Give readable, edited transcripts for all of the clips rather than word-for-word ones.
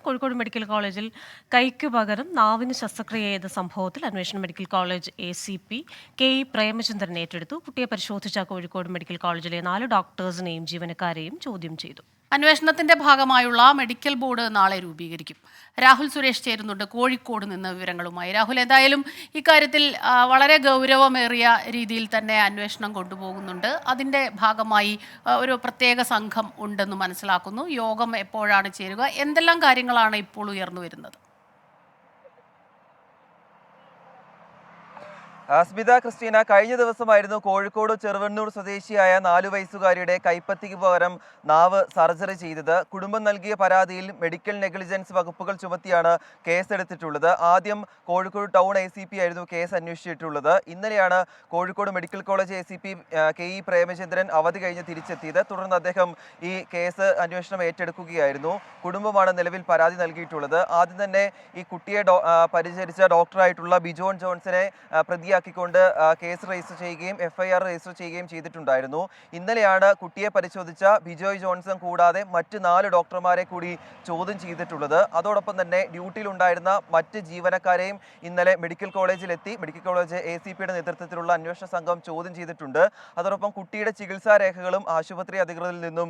Kozhikode medical കോളേജിൽ കൈക്ക് പകരം നാവിന് ശസ്ത്രക്രിയ ചെയ്ത സംഭവത്തിൽ അന്വേഷണം medical college ACP KE Premachandran ഏറ്റെടുത്തു. കുട്ടിയെ പരിശോധിച്ച കോഴിക്കോട് മെഡിക്കൽ കോളേജിലെ 4 ഡോക്ടേഴ്സിനെയും ജീവനക്കാരെയും ചോദ്യം ചെയ്തു. അന്വേഷണത്തിന്റെ ഭാഗമായുള്ള മെഡിക്കൽ ബോർഡ് നാളെ രൂപീകരിക്കും. രാഹുൽ സുരേഷ് ചേരുന്നുണ്ട് കോഴിക്കോട് നിന്ന് വിവരങ്ങളുമായി. രാഹുൽ, എന്തായാലും ഇക്കാര്യത്തിൽ വളരെ ഗൗരവമേറിയ രീതിയിൽ തന്നെ അന്വേഷണം കൊണ്ടുപോകുന്നുണ്ട്. അതിന്റെ ഭാഗമായി ഒരു പ്രത്യേക സംഘം ഉണ്ടെന്ന് മനസ്സിലാക്കുന്നു. യോഗം എപ്പോഴാണ് ചേരുക? എന്തെല്ലാം കാര്യങ്ങളാണ് ഇപ്പോൾ ഉയർന്നു വരുന്നത്? സ്മിത ക്രിസ്റ്റീന, കഴിഞ്ഞ ദിവസമായിരുന്നു കോഴിക്കോട് ചെറുവണ്ണൂർ സ്വദേശിയായ 4 വയസ്സുകാരിയുടെ കൈപ്പത്തിക്ക് പകരം നാവ് സർജറി ചെയ്തത്. കുടുംബം നൽകിയ പരാതിയിൽ മെഡിക്കൽ നെഗ്ലിജൻസ് വകുപ്പുകൾ ചുമത്തിയാണ് കേസെടുത്തിട്ടുള്ളത്. ആദ്യം കോഴിക്കോട് ടൗൺ ACP ആയിരുന്നു കേസ് അന്വേഷിച്ചിട്ടുള്ളത്. ഇന്നലെയാണ് Kozhikode medical college ACP KE Premachandran അവധി കഴിഞ്ഞ് തിരിച്ചെത്തിയത്. തുടർന്ന് അദ്ദേഹം ഈ കേസ് അന്വേഷണം ഏറ്റെടുക്കുകയായിരുന്നു. കുടുംബമാണ് നിലവിൽ പരാതി നൽകിയിട്ടുള്ളത്. ആദ്യം തന്നെ ഈ കുട്ടിയെ പരിചരിച്ച ഡോക്ടറായിട്ടുള്ള ബിജോൺ ജോൺസനെ പ്രതിയാക്കിക്കൊണ്ട് കേസ് രജിസ്റ്റർ ചെയ്യുകയും FIR രജിസ്റ്റർ ചെയ്യുകയും ചെയ്തിട്ടുണ്ടായിരുന്നു. ഇന്നലെയാണ് കുട്ടിയെ പരിശോധിച്ച ബിജോയ് ജോൺസൺ കൂടാതെ മറ്റ് 4 ഡോക്ടർമാരെ കൂടി ചോദ്യം ചെയ്തിട്ടുള്ളത്. അതോടൊപ്പം തന്നെ ഡ്യൂട്ടിയിലുണ്ടായിരുന്ന മറ്റ് ജീവനക്കാരെയും ഇന്നലെ മെഡിക്കൽ കോളേജിലെത്തി മെഡിക്കൽ കോളേജ് ACPയുടെ നേതൃത്വത്തിലുള്ള അന്വേഷണ സംഘം ചോദ്യം ചെയ്തിട്ടുണ്ട്. അതോടൊപ്പം കുട്ടിയുടെ ചികിത്സാ രേഖകളും ആശുപത്രി അധികൃതരിൽ നിന്നും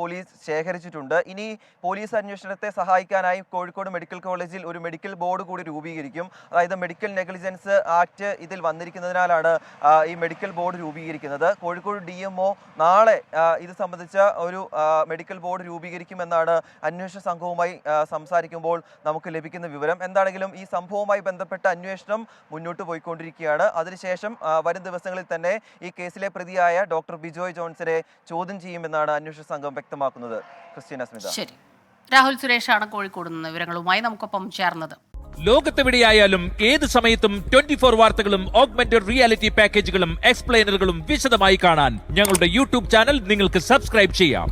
പോലീസ് ശേഖരിച്ചിട്ടുണ്ട്. ഇനി പോലീസ് അന്വേഷണത്തെ സഹായിക്കാനായി കോഴിക്കോട് മെഡിക്കൽ കോളേജിൽ ഒരു മെഡിക്കൽ ബോർഡ് കൂടി രൂപീകരിക്കും. അതായത് മെഡിക്കൽ നെഗ്ലിജൻസ് ആക്ട് ഇതിൽ വന്നിരിക്കുന്നതിനാലാണ് ഈ മെഡിക്കൽ ബോർഡ് രൂപീകരിക്കുന്നത്. കോഴിക്കോട് DMO നാളെ ഇത് സംബന്ധിച്ച ഒരു മെഡിക്കൽ ബോർഡ് രൂപീകരിക്കുമെന്നാണ് അന്വേഷണ സംഘവുമായി സംസാരിക്കുമ്പോൾ നമുക്ക് ലഭിക്കുന്ന വിവരം. എന്താണെങ്കിലും ഈ സംഭവവുമായി ബന്ധപ്പെട്ട അന്വേഷണം മുന്നോട്ട് പോയിക്കൊണ്ടിരിക്കുകയാണ്. അതിനുശേഷം വരും ദിവസങ്ങളിൽ തന്നെ ഈ കേസിലെ പ്രതിയായ ഡോക്ടർ ബിജോയ് ജോൺസനെ ചോദ്യം ചെയ്യുമെന്നാണ് അന്വേഷണ സംഘം വ്യക്തമാക്കുന്നത്. ക്രിസ്റ്റീന, സ്മിത. ശരി, രാഹുൽ സുരേഷാണ് കോഴിക്കോട് നിന്ന് വിവരങ്ങളുമായി നമുക്കൊപ്പം ചേർന്നത്. ലോകത്തെവിടെയായാലും ഏത് സമയത്തും 24 വാർത്തകളും ഓഗ്മെന്റഡ് റിയാലിറ്റി പാക്കേജുകളും എക്സ്പ്ലെയിനറുകളും വിശദമായി കാണാൻ ഞങ്ങളുടെ YouTube ചാനൽ നിങ്ങൾക്ക് സബ്സ്ക്രൈബ് ചെയ്യാം.